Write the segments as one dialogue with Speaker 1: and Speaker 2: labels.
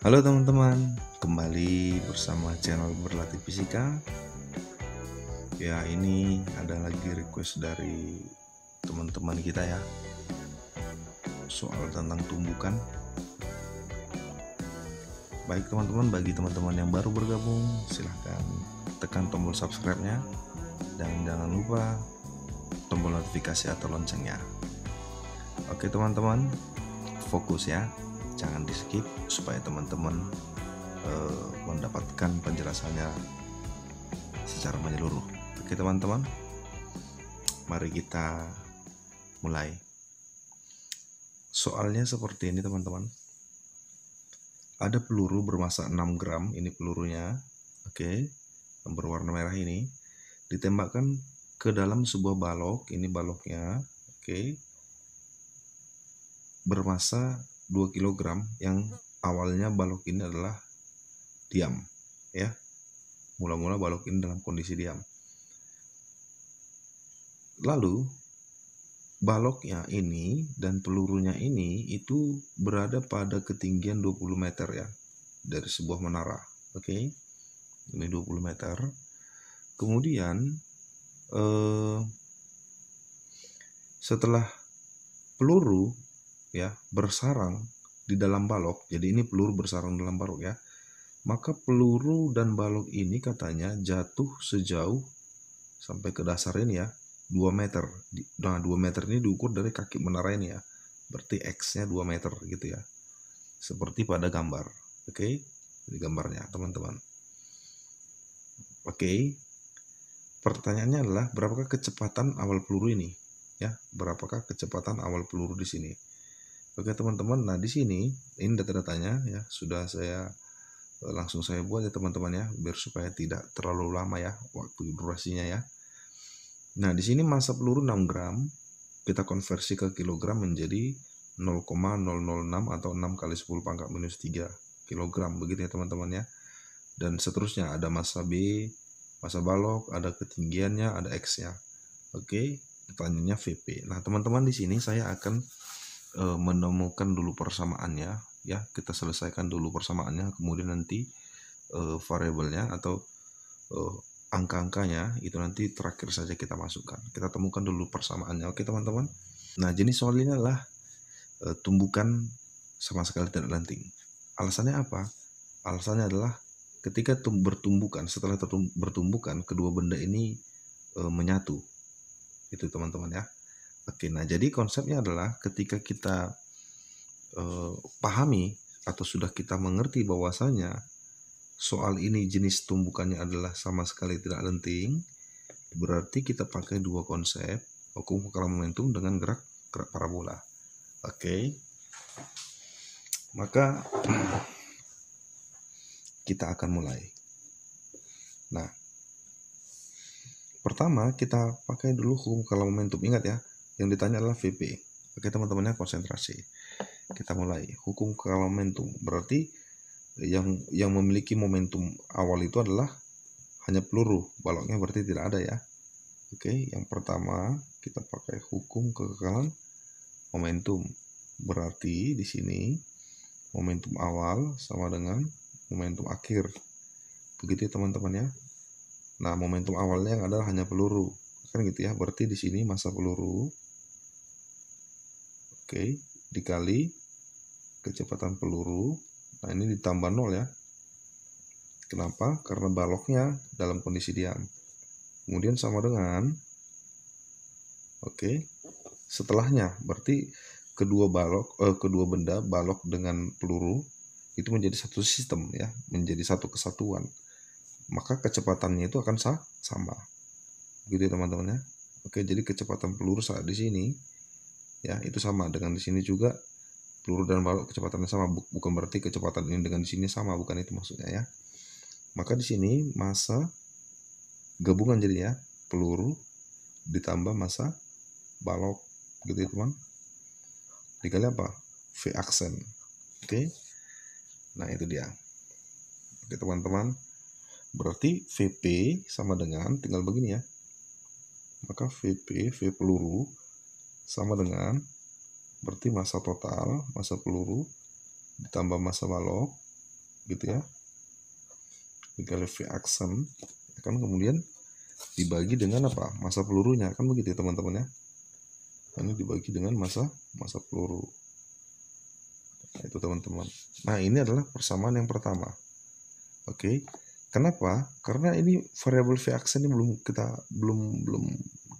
Speaker 1: Halo teman-teman, kembali bersama channel Berlatih Fisika. Ya, ini ada lagi request dari teman-teman kita ya, soal tentang tumbukan. Baik teman-teman, bagi teman-teman yang baru bergabung, silahkan tekan tombol subscribe-nya dan jangan lupa tombol notifikasi atau loncengnya. Oke teman-teman, fokus ya, jangan di skip supaya teman-teman mendapatkan penjelasannya secara menyeluruh. Oke teman-teman, mari kita mulai. Soalnya seperti ini teman-teman. Ada peluru bermassa 6 gram, ini pelurunya. Oke, yang berwarna merah ini ditembakkan ke dalam sebuah balok, ini baloknya. Oke. Bermassa 2 kg yang awalnya balok ini adalah diam, ya. Mula-mula balok ini dalam kondisi diam. Lalu baloknya ini dan pelurunya ini itu berada pada ketinggian 20 meter ya, dari sebuah menara. Oke, ini 20 meter. Kemudian setelah peluru ya bersarang di dalam balok, jadi ini peluru bersarang dalam balok ya, maka peluru dan balok ini katanya jatuh sejauh sampai ke dasar ini ya, 2 meter. Nah, 2 meter ini diukur dari kaki menara ini ya. Berarti X-nya 2 meter gitu ya. Seperti pada gambar. Oke, di gambarnya teman-teman. Oke. Pertanyaannya adalah berapakah kecepatan awal peluru ini? Ya, berapakah kecepatan awal peluru di sini? Oke teman-teman, nah di sini ini data-datanya ya, sudah langsung saya buat ya teman-teman ya, biar supaya tidak terlalu lama ya waktu durasinya ya. Nah, di sini massa peluru 6 gram, kita konversi ke kilogram menjadi 0,006 atau 6 kali 10 pangkat minus 3 kilogram, begitu ya teman-teman ya. Dan seterusnya ada massa B, massa balok, ada ketinggiannya, ada X-nya. Oke, pertanyaannya VP. Nah, teman-teman di sini saya akan menemukan dulu persamaannya ya. Kita selesaikan dulu persamaannya, kemudian nanti variabelnya atau angka-angkanya itu nanti terakhir saja kita masukkan. Kita temukan dulu persamaannya. Oke teman-teman. Nah, jenis soal ini adalah tumbukan sama sekali tidak lenting. Alasannya apa? Alasannya adalah ketika bertumbukan, setelah bertumbukan, kedua benda ini menyatu. Itu teman-teman ya. Oke, nah jadi konsepnya adalah ketika kita pahami atau sudah kita mengerti bahwasanya soal ini jenis tumbukannya adalah sama sekali tidak lenting, berarti kita pakai dua konsep, hukum kekeralan momentum dengan gerak parabola. Oke. Maka kita akan mulai. Nah, pertama kita pakai dulu hukum kekeralan momentum. Ingat ya, yang ditanya adalah VP. Oke teman-temannya, konsentrasi. Kita mulai. Hukum kekeralan momentum berarti yang memiliki momentum awal itu adalah hanya peluru, baloknya berarti tidak ada ya. Oke, yang pertama kita pakai hukum kekekalan momentum. Berarti di sini momentum awal sama dengan momentum akhir. Begitu ya teman-teman ya. Nah, momentum awalnya yang adalah hanya peluru. Kan gitu ya. Berarti di sini massa peluru. Oke, dikali kecepatan peluru. Nah, ini ditambah 0 ya. Kenapa? Karena baloknya dalam kondisi diam. Kemudian sama dengan setelahnya berarti kedua benda balok dengan peluru itu menjadi satu sistem ya, menjadi satu kesatuan. Maka kecepatannya itu akan sama. Begitu ya teman-teman ya. Oke, jadi kecepatan peluru saat di sini ya itu sama dengan di sini juga, peluru dan balok kecepatannya sama, bukan berarti kecepatan ini dengan di sini sama, bukan itu maksudnya ya. Maka di sini massa gabungan jadi ya, peluru ditambah massa balok, gitu ya teman. Dikali apa? V aksen. Oke. Nah, itu dia. Oke teman-teman. Berarti VP sama dengan, tinggal begini ya. Maka VP, V peluru sama dengan, berarti massa total, massa peluru ditambah massa balok gitu ya, dikali V aksen kan kemudian dibagi dengan apa, massa pelurunya, kan begitu ya teman-teman ya. Ini dibagi dengan massa peluru. Nah, itu teman-teman. Nah, ini adalah persamaan yang pertama. Oke. Kenapa? Karena ini variabel V aksen ini belum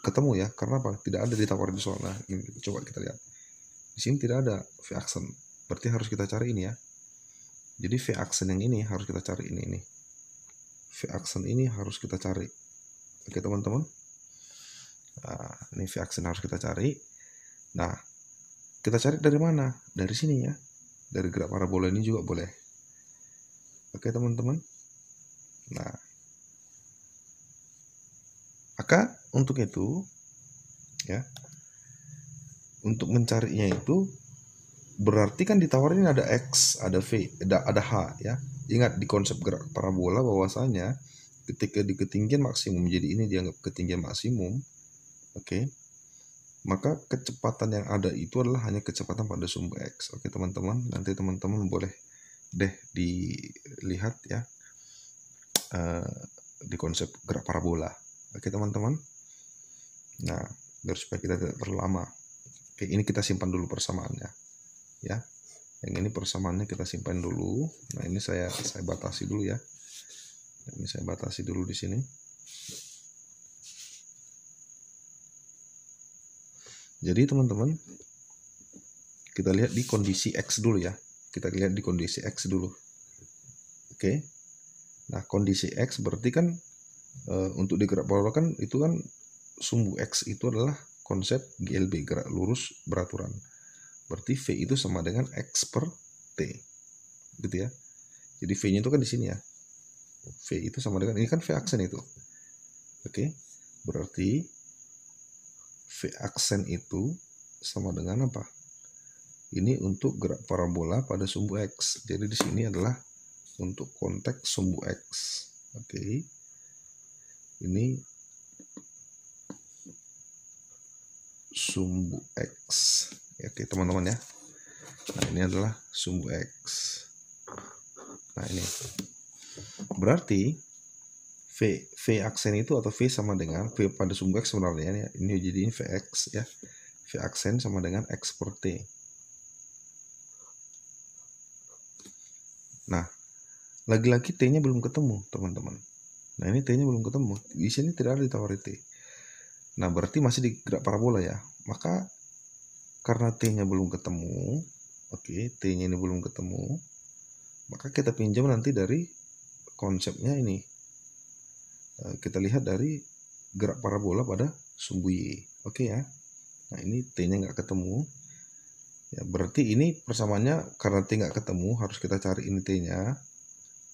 Speaker 1: ketemu ya. Karena apa? Tidak ada ditawarin di soal. Nah, ini coba kita lihat. Di sini tidak ada V aksen. Berarti harus kita cari ini ya. Jadi V aksen yang ini harus kita cari ini. V aksen ini harus kita cari. Oke, teman-teman. Nah, ini V aksen harus kita cari. Nah, kita cari dari mana? Dari sini ya. Dari gerak parabola ini juga boleh. Oke, teman-teman. Nah, maka untuk itu ya, untuk mencarinya itu berarti kan ditawarin ada X, ada V, ada H ya. Ingat di konsep gerak parabola bahwasanya ketika di ketinggian maksimum, jadi ini dianggap ketinggian maksimum, oke, maka kecepatan yang ada itu adalah hanya kecepatan pada sumbu X. Oke teman-teman, nanti teman-teman boleh deh dilihat ya di konsep gerak parabola. Oke teman-teman. Nah, biar supaya kita tidak terlalu lama. Oke, ini kita simpan dulu persamaannya ya. Yang ini persamaannya kita simpan dulu. Nah, ini saya batasi dulu ya. Ini saya batasi dulu di sini. Jadi teman-teman, kita lihat di kondisi X dulu ya. Kita lihat di kondisi X dulu. Oke. Nah, kondisi X berarti kan untuk di gerak parabola kan itu kan sumbu X itu adalah konsep GLB, gerak lurus beraturan. Berarti V itu sama dengan X per T. Gitu ya. Jadi V-nya itu kan di sini ya. V itu sama dengan, ini kan V aksen itu. Oke. Berarti V aksen itu sama dengan apa? Ini untuk gerak parabola pada sumbu X. Jadi di sini adalah untuk konteks sumbu X. Oke. Ini sumbu X. Oke, teman-teman ya. Nah, ini adalah sumbu X. Nah, ini. Berarti V aksen itu atau V sama dengan V pada sumbu X sebenarnya ya. Ini jadiin Vx ya. V aksen sama dengan X per T. Nah, lagi-lagi T-nya belum ketemu, teman-teman. Nah, ini T-nya belum ketemu. Di sini tidak ada ditawari T. Nah, berarti masih di gerak parabola ya. Maka karena T-nya belum ketemu, oke, T-nya ini belum ketemu, maka kita pinjam nanti dari konsepnya ini. Kita lihat dari gerak parabola pada sumbu Y. Oke ya. Nah, ini T-nya nggak ketemu. Ya, berarti ini persamaannya karena T nggak ketemu, harus kita cari ini T-nya.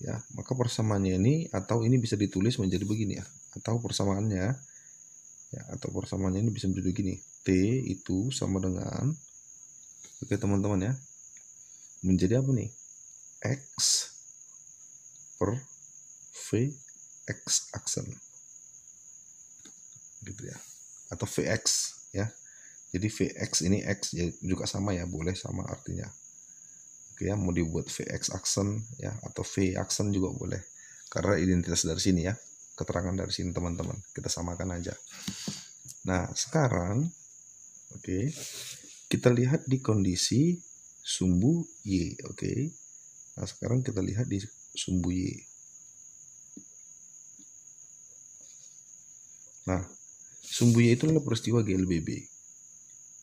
Speaker 1: Ya, maka persamaannya ini atau ini bisa ditulis menjadi begini ya. Atau persamaannya ya, atau persamaannya ini bisa menjadi begini. T itu sama dengan, oke teman-teman ya, menjadi apa nih? X per V X aksen. Gitu ya. Atau Vx ya. Jadi Vx ini X juga sama ya, boleh sama artinya. Oke ya, mau dibuat Vx aksen ya atau V aksen juga boleh. Karena identitas dari sini ya. Keterangan dari sini teman-teman. Kita samakan aja. Nah, sekarang oke, kita lihat di kondisi sumbu Y, oke. Nah, sekarang kita lihat di sumbu Y. Nah, sumbu Y itu adalah peristiwa GLBB.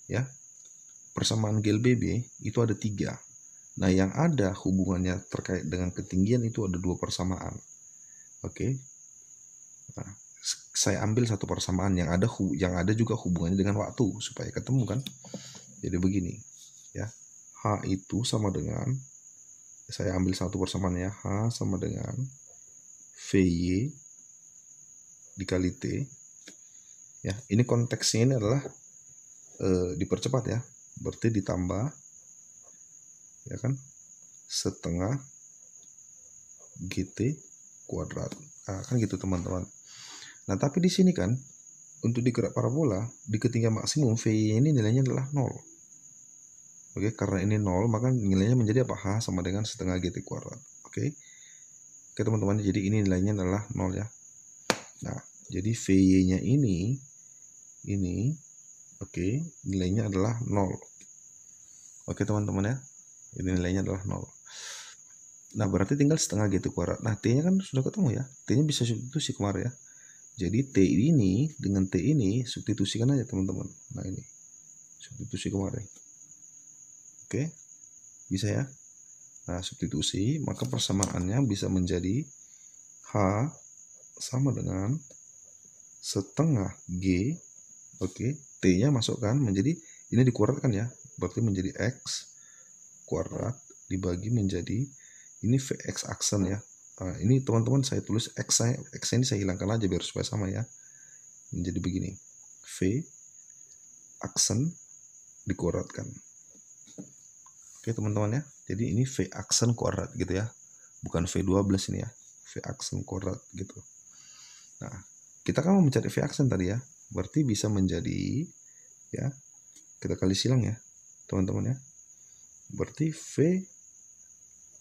Speaker 1: Ya, persamaan GLBB itu ada 3. Nah, yang ada hubungannya terkait dengan ketinggian itu ada 2 persamaan. Oke. Nah, saya ambil satu persamaan yang ada juga hubungannya dengan waktu supaya ketemu kan. Jadi begini ya, H itu sama dengan, saya ambil satu persamaannya, H sama dengan VY dikali T ya. Ini konteksnya ini adalah dipercepat ya, berarti ditambah ya kan setengah GT kuadrat. Nah, kan gitu teman-teman. Nah, tapi di sini kan untuk di gerak parabola di ketinggian maksimum V ini nilainya adalah 0. Oke, karena ini 0 maka nilainya menjadi apa? H sama dengan setengah GT kuadrat. Oke Oke. Oke teman-teman, jadi ini nilainya adalah 0 ya. Nah, jadi VY-nya ini oke, nilainya adalah 0. Oke teman-teman ya. Ini nilainya adalah 0. Nah, berarti tinggal setengah G itu kuadrat. Nah, T-nya kan sudah ketemu ya. T-nya bisa substitusi kemarin ya. Jadi T ini dengan T ini substitusikan aja teman-teman. Nah, ini substitusi kemarin. Oke. Bisa ya. Nah, substitusi, maka persamaannya bisa menjadi H sama dengan setengah G. Oke, T-nya masukkan menjadi, ini dikuadratkan ya, berarti menjadi X kuadrat dibagi menjadi, ini Vx aksen ya. Nah, ini teman-teman saya tulis X ini saya hilangkan aja biar supaya sama ya. Menjadi begini, V aksen dikuadratkan. Oke teman-teman ya, jadi ini V aksen kuadrat gitu ya, bukan V12 ini ya, V aksen kuadrat gitu. Nah, kita kan mau mencari V aksen tadi ya, berarti bisa menjadi ya, kita kali silang ya teman-teman ya, berarti V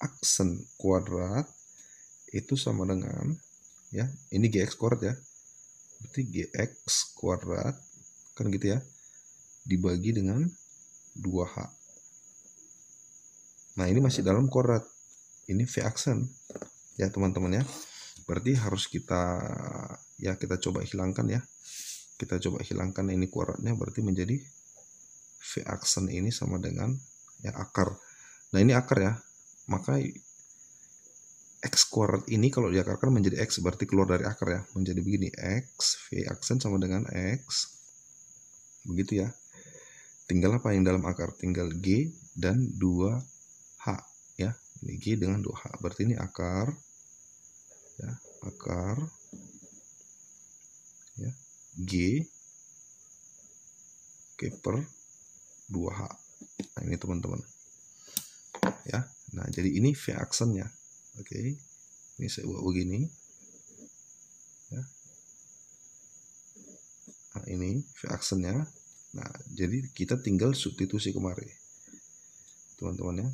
Speaker 1: aksen kuadrat itu sama dengan ya, ini Gx kuadrat ya, berarti Gx kuadrat kan gitu ya, dibagi dengan 2H. Nah, ini masih dalam kuadrat, ini V aksen ya teman-teman ya, berarti harus kita coba hilangkan ya, kita coba hilangkan ini kuadratnya, berarti menjadi V aksen ini sama dengan ya akar. Nah, ini akar ya, maka X kuadrat ini kalau diakarkan menjadi X, berarti keluar dari akar ya, menjadi begini, X V aksen sama dengan X, begitu ya. Tinggal apa yang dalam akar, tinggal G dan 2H ya, ini G dengan 2H, berarti ini akar ya, akar ya, G per 2H. Nah, ini teman-teman ya. Nah, jadi ini V aksennya. Oke, ini saya buat begini ya. Nah, ini V aksennya. Nah, jadi kita tinggal substitusi kemari teman-teman ya.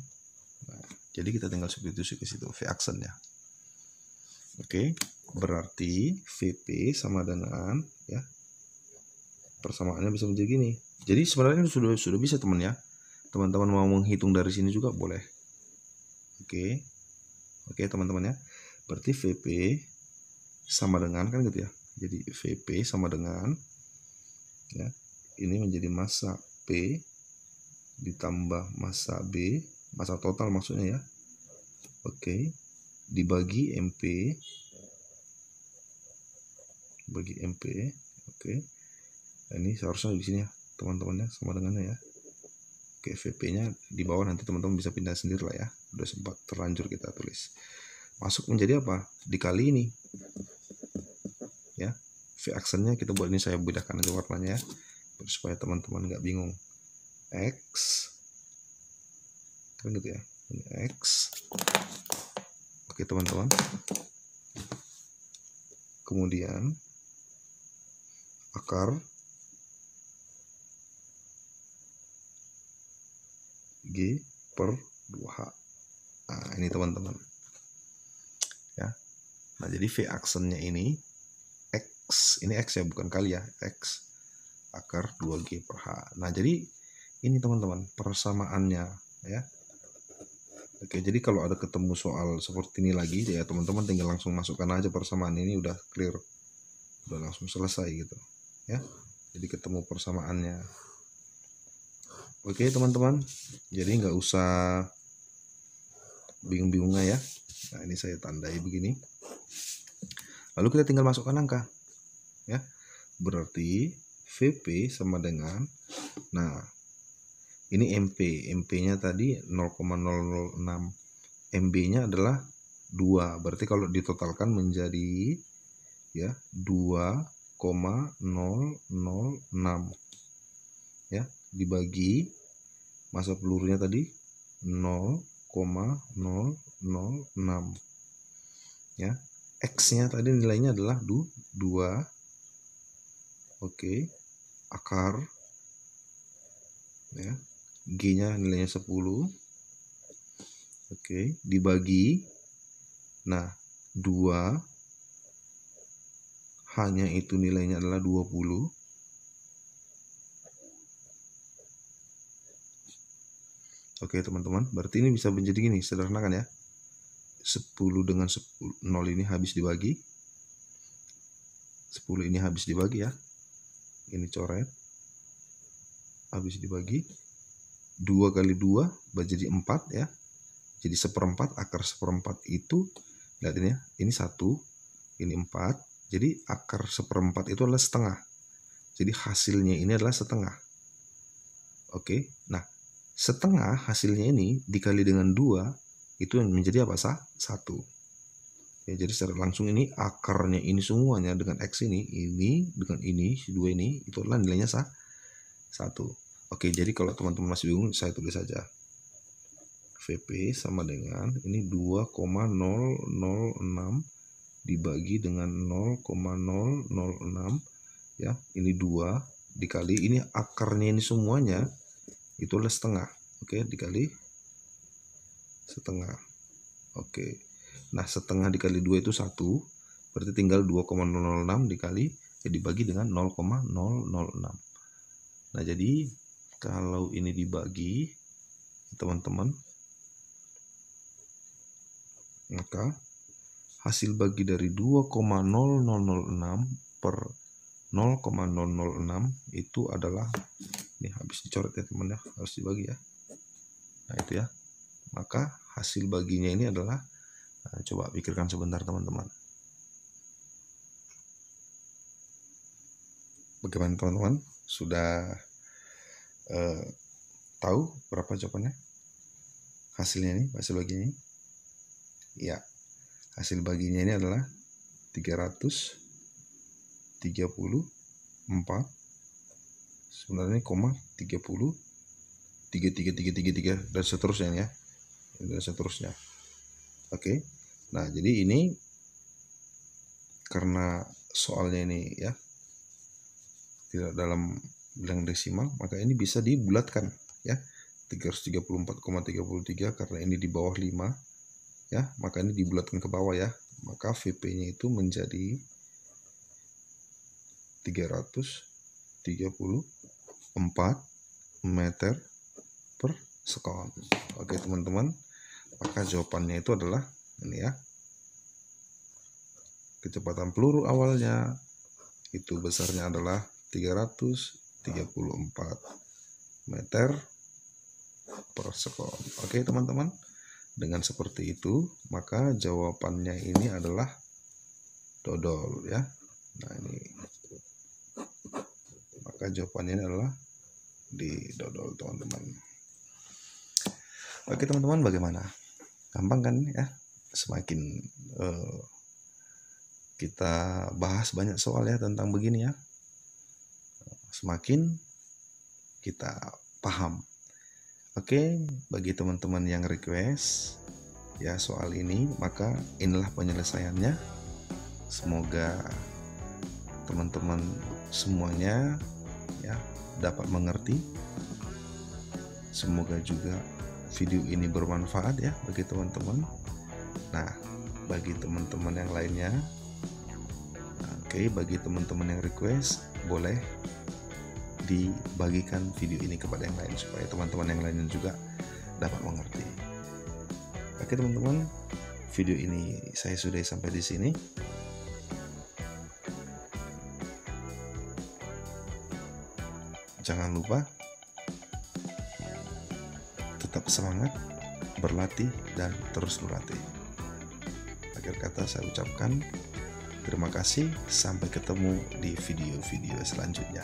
Speaker 1: Nah, jadi kita tinggal substitusi ke situ V aksennya. Oke, berarti VP sama dengan ya, persamaannya bisa menjadi gini. Jadi sebenarnya sudah bisa teman ya. Teman-teman mau menghitung dari sini juga boleh. Oke teman-teman ya. Berarti VP sama dengan kan gitu ya. Jadi VP sama dengan ya, ini menjadi massa P ditambah massa B, massa total maksudnya ya. Oke, dibagi MP, bagi MP. Oke. Nah, ini seharusnya di sini ya teman-teman ya, sama dengannya ya. Oke, VP-nya di bawah, nanti teman-teman bisa pindah sendiri lah ya. Udah sempat terlanjur kita tulis. Masuk menjadi apa? Dikali ini. Ya. V aksennya kita buat ini, saya bedakan aja warnanya ya, supaya teman-teman nggak bingung. X kan gitu ya. Ini X. Oke, teman-teman. Kemudian akar G per 2H. Nah, ini teman-teman ya. Nah, jadi V aksennya ini X, ini X ya, bukan kali ya, X akar 2G per H. Nah, jadi ini teman-teman persamaannya ya. Oke, jadi kalau ada ketemu soal seperti ini lagi ya, teman-teman tinggal langsung masukkan aja persamaan ini, udah clear, udah langsung selesai gitu ya. Jadi ketemu persamaannya. Oke teman-teman, jadi nggak usah bingung-bingungnya ya. Nah, ini saya tandai begini. Lalu kita tinggal masukkan angka ya. Berarti VP sama dengan, nah ini MP, MP-nya tadi 0,006, MB-nya adalah 2, berarti kalau ditotalkan menjadi ya 2,006 ya, dibagi massa pelurunya tadi 0,006 ya. X-nya tadi nilainya adalah 2. Oke, akar ya, G-nya nilainya 10. Oke, dibagi Nah, 2 hanya itu nilainya adalah 20. Oke teman-teman, berarti ini bisa menjadi gini, sederhanakan ya. 10 dengan 10, 0 ini habis dibagi. 10 ini habis dibagi ya. Ini coret. Habis dibagi. 2 kali 2 jadi 4 ya. Jadi 1/4, akar 1/4 itu, lihat ini ya, ini 1, ini 4. Jadi akar 1/4 itu adalah setengah. Jadi hasilnya ini adalah setengah. Oke, nah setengah hasilnya ini dikali dengan 2 itu menjadi apa? 1. Ya, jadi secara langsung ini akarnya ini semuanya dengan X ini dengan ini, 2 ini, itu adalah nilainya 1. Oke, jadi kalau teman-teman masih bingung, saya tulis saja. VP sama dengan ini 2,006 dibagi dengan 0,006 ya. Ini 2 dikali ini akarnya ini semuanya itu adalah setengah. Oke, dikali setengah. Oke. Nah, setengah dikali 2 itu 1. Berarti tinggal 2,006 dikali dibagi dengan 0,006. Nah, jadi kalau ini dibagi teman-teman, maka hasil bagi dari 2,0006 per 0,006 itu adalah, ini habis dicoret ya teman ya, harus dibagi ya. Nah itu ya, maka hasil baginya ini adalah, nah, coba pikirkan sebentar teman-teman. Bagaimana teman-teman? Sudah tahu berapa jawabannya? Hasilnya ini, hasil baginya ini? Ya, hasil baginya ini adalah 334, sebenarnya koma 30, 33 dan seterusnya ya, dan seterusnya. Oke, nah jadi ini karena soalnya ini ya tidak dalam bilang desimal, maka ini bisa dibulatkan ya, 334,33 karena ini di bawah 5 ya, maka ini dibulatkan ke bawah ya, maka VP-nya itu menjadi 334 meter per sekon. Oke teman-teman, maka jawabannya itu adalah ini ya, kecepatan peluru awalnya itu besarnya adalah 334 meter per sekon. Oke teman-teman, dengan seperti itu maka jawabannya ini adalah dodol ya. Nah ini, maka jawabannya ini adalah di dodol teman-teman. Oke teman-teman, bagaimana? Gampang kan ya? Semakin kita bahas banyak soal ya tentang begini ya, semakin kita paham. Oke, bagi teman-teman yang request ya soal ini, maka inilah penyelesaiannya. Semoga teman-teman semuanya ya dapat mengerti. Semoga juga video ini bermanfaat ya bagi teman-teman. Nah, bagi teman-teman yang lainnya, oke, bagi teman-teman yang request, boleh dibagikan video ini kepada yang lain supaya teman-teman yang lainnya juga dapat mengerti. Oke teman-teman, video ini saya sudahi sampai di sini. Jangan lupa tetap semangat, berlatih dan terus berlatih. Akhir kata saya ucapkan terima kasih, sampai ketemu di video-video selanjutnya.